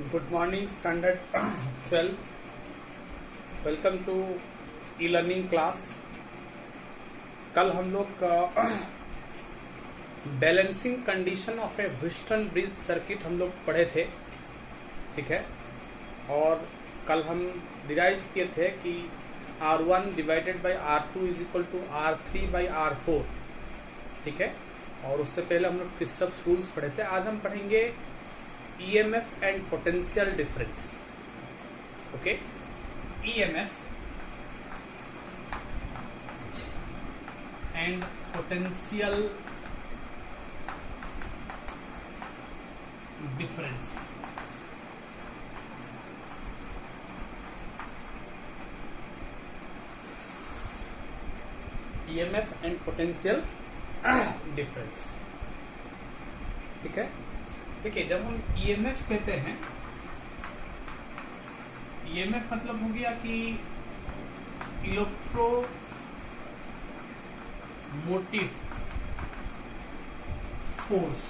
Good morning standard 12। Welcome to e learning class. कल हम लोग balancing condition of a Wheatstone bridge circuit हम लोग पढ़े थे, ठीक है। और कल हम डिराइव किए थे कि R1 divided by R2 is equal to R3 by R4, ठीक है। और उससे पहले हम लोग किरचॉफ्स रूल्स पढ़े थे। आज हम पढ़ेंगे EMF and potential difference. Okay, EMF and potential difference. EMF and potential difference, ठीक है। देखिए, जब हम EMF कहते हैं, EMF मतलब हो गया कि इलेक्ट्रोमोटिव फोर्स।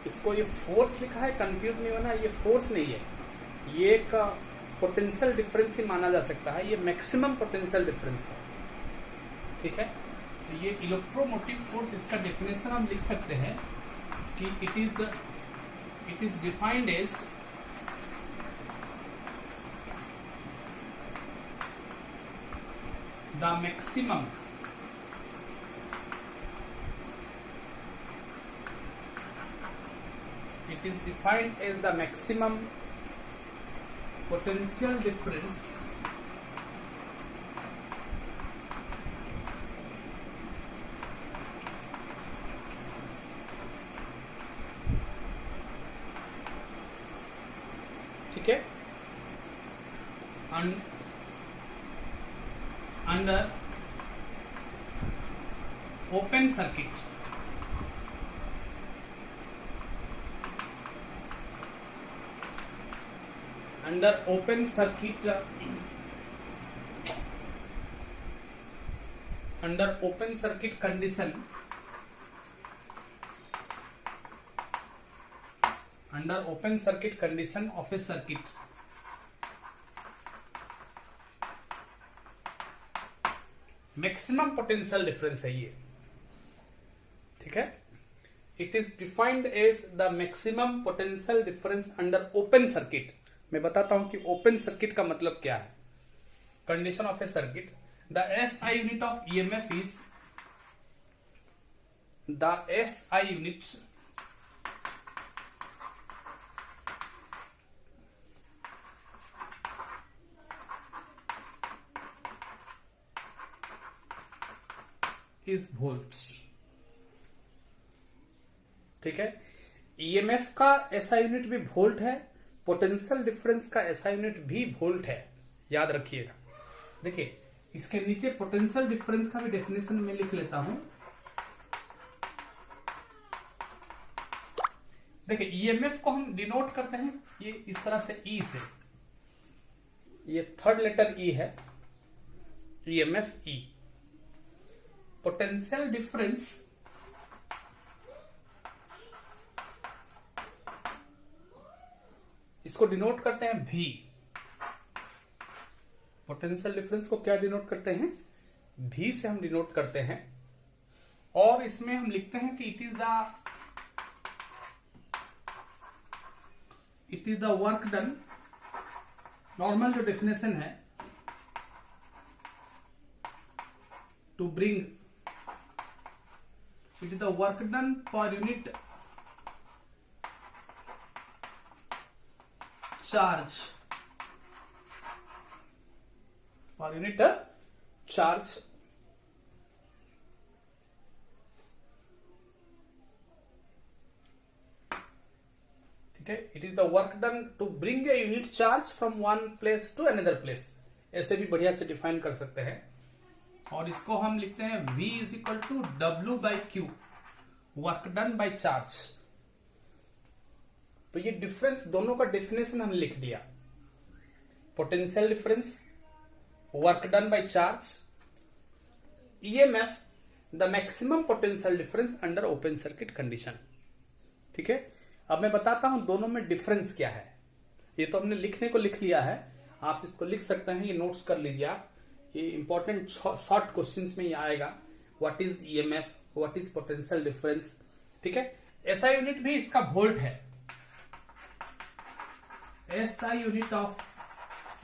इसको ये फोर्स लिखा है, कंफ्यूज नहीं होना, ये फोर्स नहीं है, ये एक पोटेंशियल डिफरेंस ही माना जा सकता है। ये मैक्सिमम पोटेंशियल डिफरेंस है, ठीक है। ये इलेक्ट्रोमोटिव फोर्स, इसका डेफिनेशन हम लिख सकते हैं कि it is defined as the maximum potential difference ठीक है, under open circuit. Under open circuit condition, under open circuit condition of a circuit, maximum potential difference है ये, ठीक है। it is defined as the maximum potential difference under open circuit। मैं बताता हूं कि open circuit का मतलब क्या है। condition of a circuit, the SI unit of EMF is the SI unit is volts, ठीक है। ईएमएफ का एसआई यूनिट भी वोल्ट है, पोटेंशियल डिफरेंस का एसआई यूनिट भी वोल्ट है, याद रखिएगा। देखिए, इसके नीचे पोटेंशियल डिफरेंस का भी डेफिनेशन में लिख लेता हूं। देखिए, ईएमएफ को हम डिनोट करते हैं ये इस तरह से, ई से, ये थर्ड लेटर ई है, ईएमएफ ई। पोटेंशियल डिफरेंस इसको डिनोट करते हैं भी। पोटेंशियल डिफरेंस को क्या डिनोट करते हैं? भी से हम डिनोट करते हैं। और इसमें हम लिखते हैं कि it is the work done. Normal जो डेफिनेशन है, to bring, it is the work done per unit charge, per unit charge, ठीक है। it is the work done to bring a unit charge from one place to another place, ऐसे भी बढ़िया से define कर सकते हैं। और इसको हम लिखते हैं V is equal to W by क्यू, वर्क डन बाई चार्ज। तो ये डिफरेंस, दोनों का डेफिनेशन हम लिख दिया। Potential difference, work done by charge, EMF, the maximum potential difference under open circuit condition, ठीक है, अब मैं बताता हूं दोनों में डिफरेंस क्या है। ये तो हमने लिखने को लिख लिया है, आप इसको लिख सकते हैं, ये नोट्स कर लीजिए आप। ये इंपॉर्टेंट शॉर्ट क्वेश्चंस में ये आएगा, what is EMF, what is potential difference. ठीक है, एसआई यूनिट भी इसका वोल्ट है। एसआई यूनिट ऑफ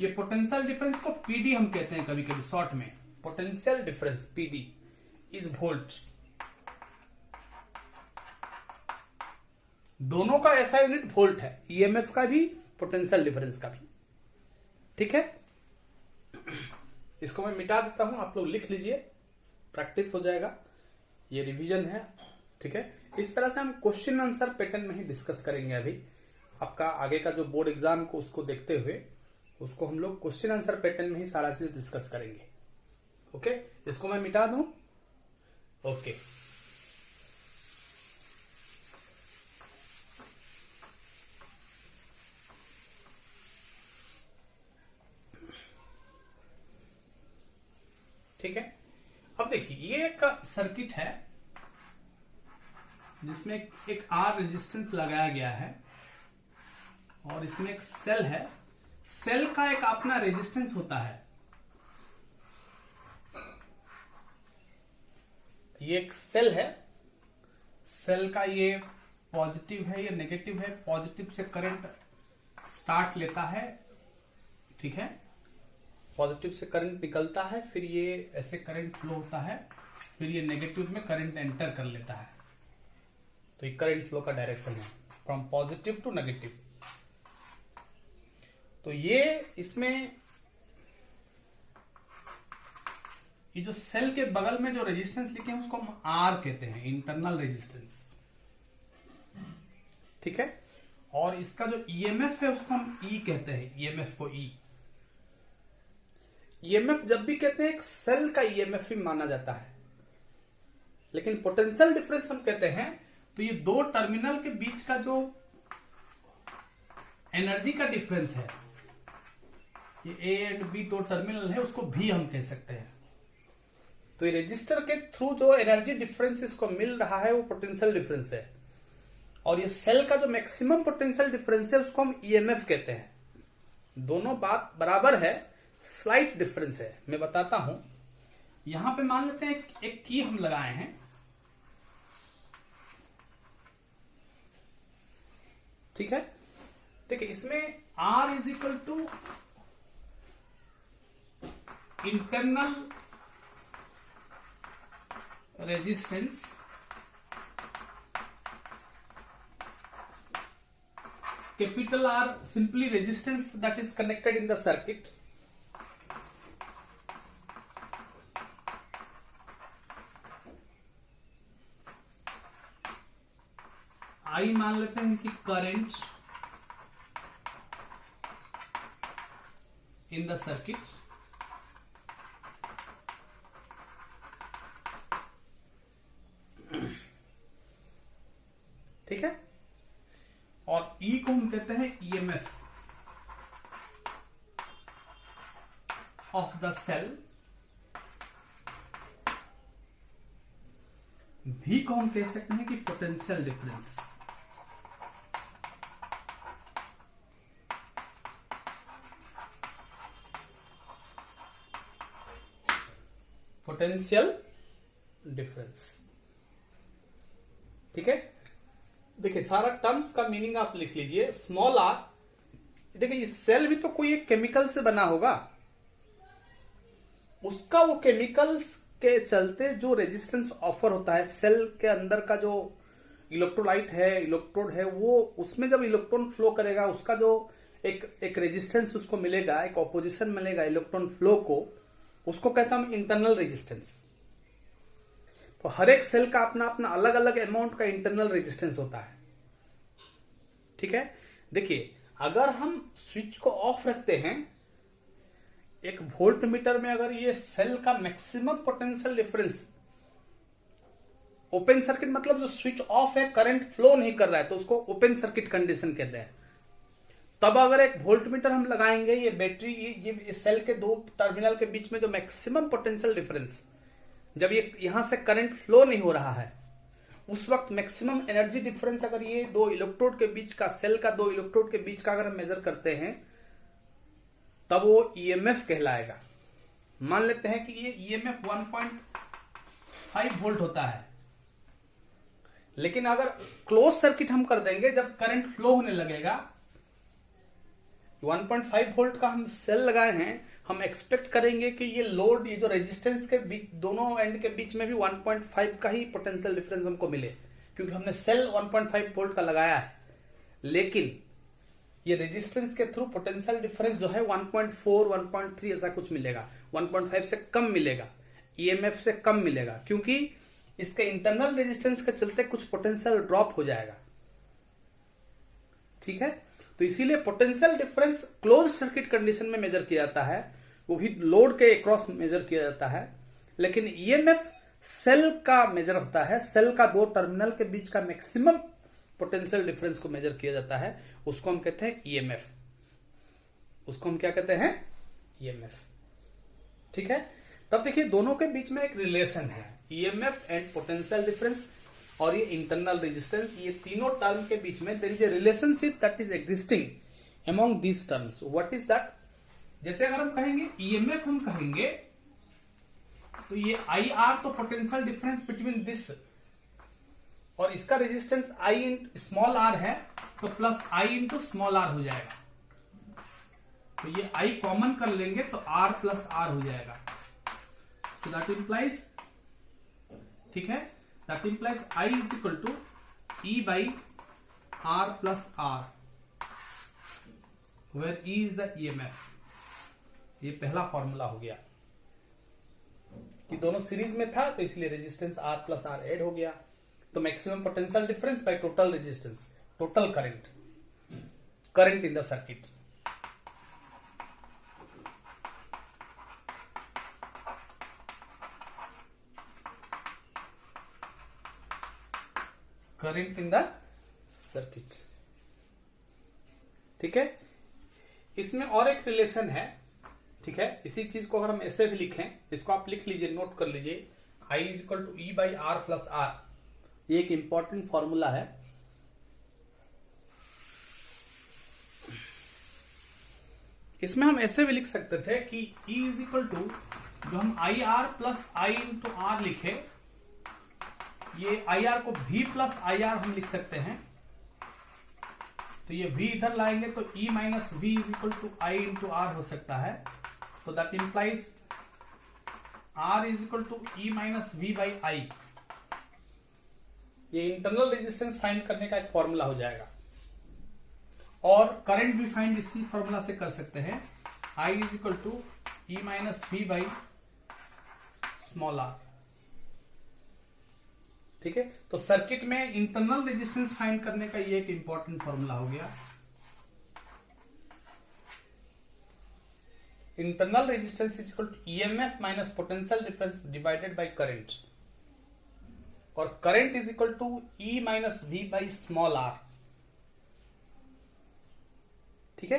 ये पोटेंशियल डिफरेंस को पीडी हम कहते हैं कभी कभी शॉर्ट में, potential difference PD is volt. दोनों का ऐसा यूनिट वोल्ट है, ईएमएफ का भी पोटेंशियल डिफरेंस का भी। ठीक है, इसको मैं मिटा देता हूं, आप लोग लिख लीजिए, प्रैक्टिस हो जाएगा, ये रिवीजन है। ठीक है, इस तरह से हम क्वेश्चन आंसर पैटर्न में ही डिस्कस करेंगे। अभी आपका आगे का जो बोर्ड एग्जाम को उसको देखते हुए उसको हम लोग क्वेश्चन आंसर पैटर्न में ही सारा चीज डिस्कस करेंगे। ओके, इसको मैं मिटा दूं। ओके, ठीक है, अब देखिए ये एक सर्किट है जिसमें एक आर रेजिस्टेंस लगाया गया है और इसमें एक सेल है। सेल का एक अपना रेजिस्टेंस होता है। ये एक सेल है, सेल का ये पॉजिटिव है, ये नेगेटिव है। पॉजिटिव से करंट स्टार्ट लेता है, ठीक है, पॉजिटिव से करंट निकलता है, फिर ये ऐसे करंट फ्लो होता है, फिर ये नेगेटिव में करंट एंटर कर लेता है। तो ये करंट फ्लो का डायरेक्शन है, फ्रॉम पॉजिटिव टू नेगेटिव। तो ये इसमें ये जो सेल के बगल में जो रेजिस्टेंस लिखे हैं उसको हम आर कहते हैं, इंटरनल रेजिस्टेंस। ठीक है, और इसका जो ईएमएफ है उसको हम ई कहते हैं, ईएमएफ को ई। ईएमएफ जब भी कहते हैं एक सेल का ईएमएफ ही माना जाता है, लेकिन पोटेंशियल डिफरेंस हम कहते हैं तो ये दो टर्मिनल के बीच का जो एनर्जी का डिफरेंस है, ये ए एंड बी दो टर्मिनल है, उसको भी हम कह सकते हैं। तो ये रेजिस्टर के थ्रू जो एनर्जी डिफरेंस इसको मिल रहा है वो पोटेंशियल डिफरेंस है, और ये सेल का जो मैक्सिमम पोटेंशियल डिफरेंस है उसको हम ईएमएफ कहते हैं। दोनों बात बराबर है, स्लाइट डिफरेंस है। मैं बताता हूं, यहां पे मान लेते हैं एक की हम लगाए हैं, ठीक है। देखिए इसमें R is equal to internal resistance capital R simply resistance that is connected in the circuit, I मान लेते हैं कि करंट इन द सर्किट, ठीक है, और E को हम कहते हैं EMF of the cell, V को हम कह सकते हैं कि पोटेंशियल डिफरेंस। पोटेंशियल डिफरेंस, ठीक है। देखिए सारा टर्म्स का मीनिंग आप लिख लीजिए। स्मॉल आर, देखिए इस सेल भी तो कोई एक केमिकल से बना होगा, उसका वो केमिकल्स के चलते जो रेजिस्टेंस ऑफर होता है, सेल के अंदर का जो इलेक्ट्रोलाइट है, इलेक्ट्रोड है, वो उसमें जब इलेक्ट्रॉन फ्लो करेगा उसका जो एक रेजिस्टेंस उसको मिलेगा, एक ऑपोजिशन मिलेगा इलेक्ट्रॉन फ्लो को, उसको कहता हम इंटरनल रेजिस्टेंस। तो हर एक सेल का अपना अपना अलग अलग अमाउंट का इंटरनल रेजिस्टेंस होता है, ठीक है। देखिए अगर हम स्विच को ऑफ रखते हैं, एक वोल्ट मीटर में अगर ये सेल का maximum potential difference, open circuit मतलब जो स्विच ऑफ है, करंट फ्लो नहीं कर रहा है, तो उसको ओपन सर्किट कंडीशन कहते हैं। तब अगर एक वोल्ट मीटर हम लगाएंगे, ये बैटरी, ये सेल के दो टर्मिनल के बीच में जो मैक्सिमम पोटेंशियल डिफरेंस, जब ये यहां से करंट फ्लो नहीं हो रहा है, उस वक्त मैक्सिमम एनर्जी डिफरेंस अगर ये दो इलेक्ट्रोड के बीच का, सेल का दो इलेक्ट्रोड के बीच का अगर हम मेजर करते हैं तब वो ईएमएफ कहलाएगा। मान लेते हैं कि ये ईएमएफ 1.5 वोल्ट होता है, लेकिन अगर क्लोज सर्किट हम कर देंगे, जब करंट फ्लो होने लगेगा, 1.5 वोल्ट का हम सेल लगाए हैं, हम एक्सपेक्ट करेंगे कि ये लोड, ये जो रेजिस्टेंस के बीच, दोनों एंड के बीच में भी 1.5 का ही पोटेंशियल डिफरेंस हमको मिले, क्योंकि हमने सेल 1.5 वोल्ट का लगाया है। लेकिन ये रेजिस्टेंस के थ्रू पोटेंशियल डिफरेंस जो है 1.4, 1.3 ऐसा कुछ मिलेगा, 1.5 से कम मिलेगा, ईएमएफ से कम मिलेगा, क्योंकि इसके इंटरनल रेजिस्टेंस के चलते कुछ पोटेंशियल ड्रॉप हो जाएगा। ठीक है, तो इसीलिए potential difference close circuit condition में मेजर किया जाता है, वो भी लोड के अक्रॉस मेजर किया जाता है। लेकिन ईएमएफ सेल का मेजर होता है, सेल का दो टर्मिनल के बीच का मैक्सिमम पोटेंशियल डिफरेंस को मेजर किया जाता है, उसको हम कहते हैं ईएमएफ। उसको हम क्या कहते हैं? ईएमएफ। ठीक है, तब देखिए दोनों के बीच में एक रिलेशन है, ईएमएफ एंड पोटेंशियल डिफरेंस और ये इंटरनल रेजिस्टेंस, ये तीनों टर्म के बीच में there is a relationship that is existing among these terms. What is that? जैसे अगर हम कहेंगे ईएमएफ, हम कहेंगे तो ये आई आर, तो पोटेंशियल डिफरेंस बिटवीन दिस और इसका resistance I in small R है, तो plus I into small R हो जाएगा। तो ये आई कॉमन कर लेंगे तो आर प्लस आर हो जाएगा। सो दैट इंप्लाइज, ठीक है, that implies I is equal to E by R plus R, where E is the EMF. ये पहला फॉर्मूला हो गया कि दोनों सीरीज में था, तो इसलिए resistance R plus R add हो गया। तो maximum potential difference by total resistance, total current, current in the circuit. Current in the circuit. ठीक है, इसमें और एक रिलेशन है। ठीक है, इसी चीज को अगर हम ऐसे भी लिखें, इसको आप लिख लीजिए, नोट कर लीजिए, I is equal to E by R plus r. ये एक इंपॉर्टेंट फॉर्मूला है। इसमें हम ऐसे भी लिख सकते थे कि E इज इक्वल टू, जो हम I R plus I into R लिखे, ये आई आर को V प्लस आई आर हम लिख सकते हैं। तो ये V इधर लाएंगे तो E minus V is equal to I into R हो सकता है। तो that implies R is equal to E minus V by I. ये इंटरनल रेजिस्टेंस फाइंड करने का एक फॉर्मूला हो जाएगा। और करंट भी फाइंड इसी फॉर्मूला से कर सकते हैं, I is equal to E minus V by small r। ठीक है, तो सर्किट में इंटरनल रेजिस्टेंस फाइंड करने का ये एक इंपॉर्टेंट फॉर्मूला हो गया। Internal resistance is equal to EMF minus potential difference divided by current, और current is equal to E minus V by small r. ठीक है,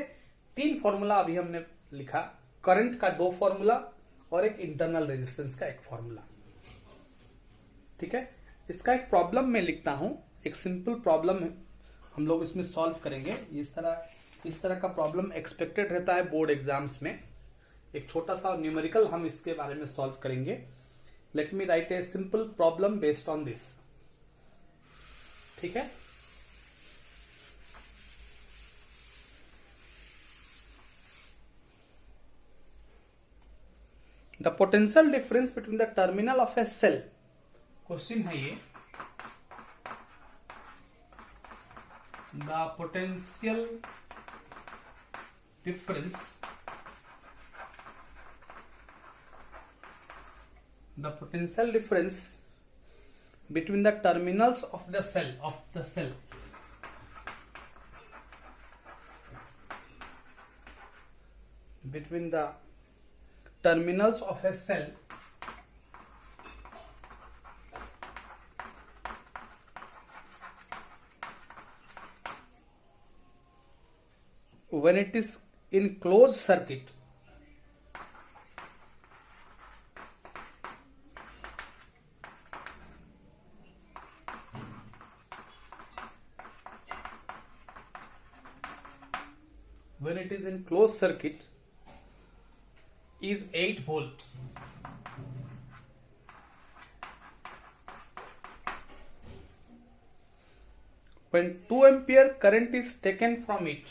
तीन फॉर्मूला अभी हमने लिखा, करंट का दो फॉर्मूला और एक इंटरनल रेजिस्टेंस का एक फॉर्मूला। ठीक है, इसका एक प्रॉब्लम मैं लिखता हूं, एक सिंपल प्रॉब्लम है, हम लोग इसमें सॉल्व करेंगे। इस तरह का प्रॉब्लम एक्सपेक्टेड रहता है बोर्ड एग्जाम्स में। एक छोटा सा न्यूमेरिकल हम इसके बारे में सॉल्व करेंगे। Let me write a simple problem based on this. ठीक है, the potential difference between the terminal of a cell, question है ये, the potential difference, the potential difference between the terminals of the cell, between the terminals of a cell when it is in closed circuit, when it is in closed circuit is 8 volts. When 2 ampere current is taken from it,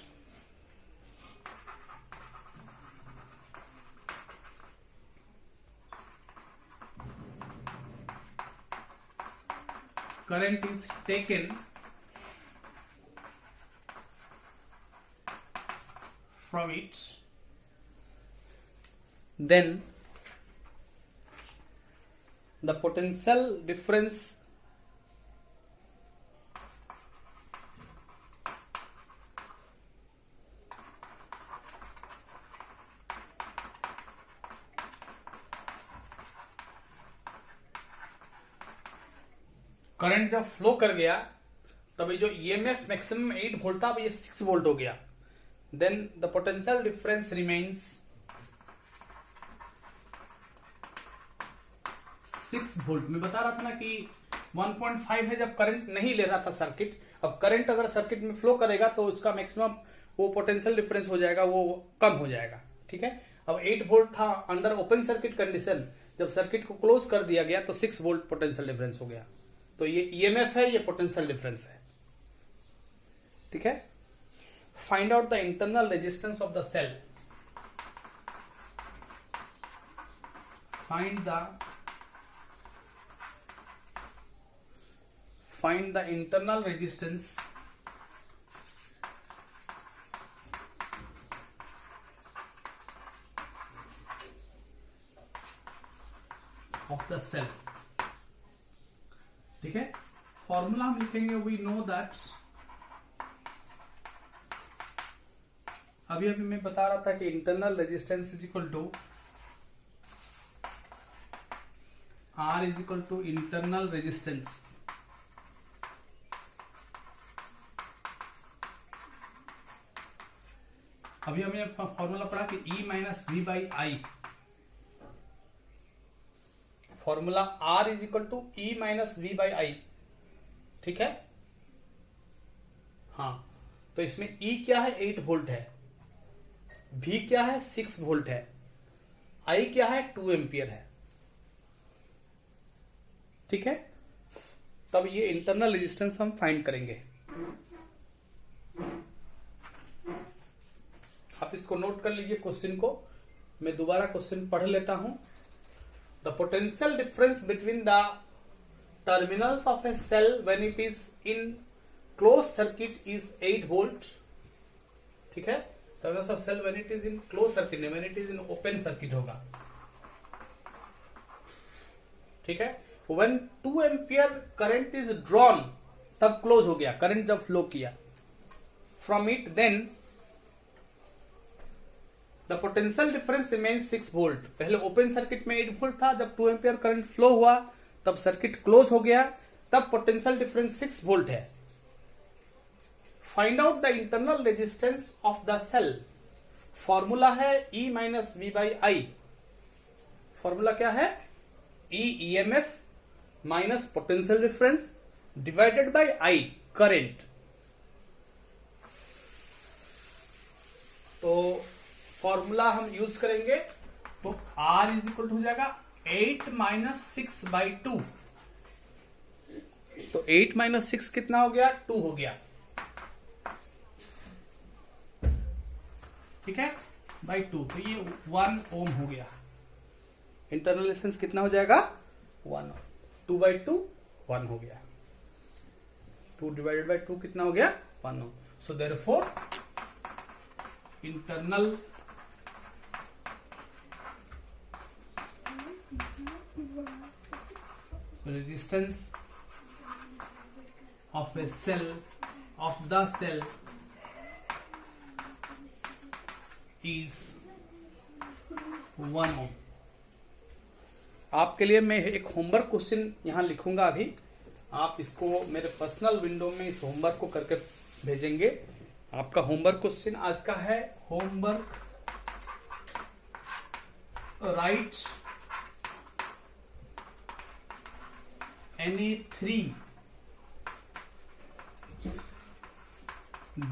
current is taken from it, then the potential difference current जब flow कर गया तब ये जो EMF maximum 8 volt था अब ये 6 volt हो गया. Then the potential difference remains 6 volt. मैं बता रहा था ना कि 1.5 है जब करंट नहीं ले रहा था सर्किट. अब करंट अगर सर्किट में फ्लो करेगा तो उसका मैक्सिमम वो पोटेंशियल डिफरेंस हो जाएगा, वो कम हो जाएगा. ठीक है. अब 8 वोल्ट था अंडर ओपन सर्किट कंडीशन. जब सर्किट को क्लोज कर दिया गया तो 6 वोल्ट पोटेंशियल डिफरेंस हो गया. तो ये ईएमएफ है, ये पोटेंशियल डिफरेंस है. ठीक है. Find out the internal resistance of the cell. Find the internal resistance of the cell. ठीक है. फॉर्मूला हम लिखेंगे. वी नो दैट, अभी मैं बता रहा था कि internal resistance is equal to R is equal to internal resistance. अभी हमने फॉर्मूला पढ़ा कि E minus V by I. Formula R is equal to E minus V by I. ठीक है. हाँ, तो इसमें E क्या है? 8 वोल्ट है. V क्या है? 6 वोल्ट है. I क्या है? 2 एम्पियर है. ठीक है. तब ये इंटरनल रेजिस्टेंस हम फाइंड करेंगे. आप इसको नोट कर लीजिए क्वेश्चन को. मैं दोबारा क्वेश्चन पढ़ लेता हूं. The potential difference between the terminals of a cell when it is in closed circuit is 8 volt. ठीक है. Terminals of cell when it is in closed circuit, when it is in open circuit होगा. ठीक है. When 2 ampere current is drawn, तब close हो गया. Current जब flow किया from it, then the potential difference remains 6 volt. पहले open circuit में 8 वोल्ट था. जब 2 एम्पियर करंट फ्लो हुआ तब सर्किट क्लोज हो गया. तब पोटेंशियल डिफरेंस 6 वोल्ट है. Find out the internal resistance of the cell. Formula है E minus V by I. Formula क्या है? E EMF minus potential difference divided by I current. तो फॉर्मूला हम यूज करेंगे तो R इज इक्वल टू हो जाएगा 8 माइनस 6 बाई 2. तो 8 माइनस 6 कितना हो गया? 2 हो गया. ठीक है. बाई 2. तो ये 1 ओम हो गया. इंटरनल रेजिस्टेंस कितना हो जाएगा? 1. 2 बाई 2 1 हो गया. 2 डिवाइडेड बाई 2 कितना हो गया? 1 ohm. So therefore internal resistance of a cell of the cell is 1 ohm. आपके लिए मैं एक होमवर्क क्वेश्चन यहां लिखूंगा. अभी आप इसको मेरे पर्सनल विंडो में इस होमवर्क को करके भेजेंगे. आपका होमवर्क क्वेश्चन आज का है homework right any 3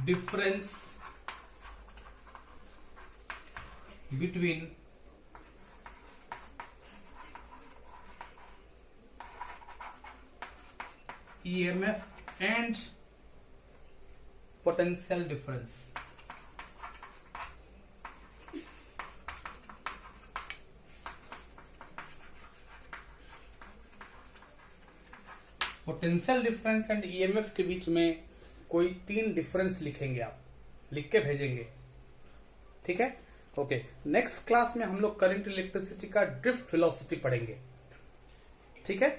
difference between EMF and potential difference. Potential difference and EMF के बीच में कोई 3 डिफरेंस लिखेंगे, आप लिख के भेजेंगे, ठीक है। ओके, नेक्स्ट क्लास में हम लोग करंट इलेक्ट्रिसिटी का ड्रिफ्ट वेलोसिटी पढ़ेंगे, ठीक है।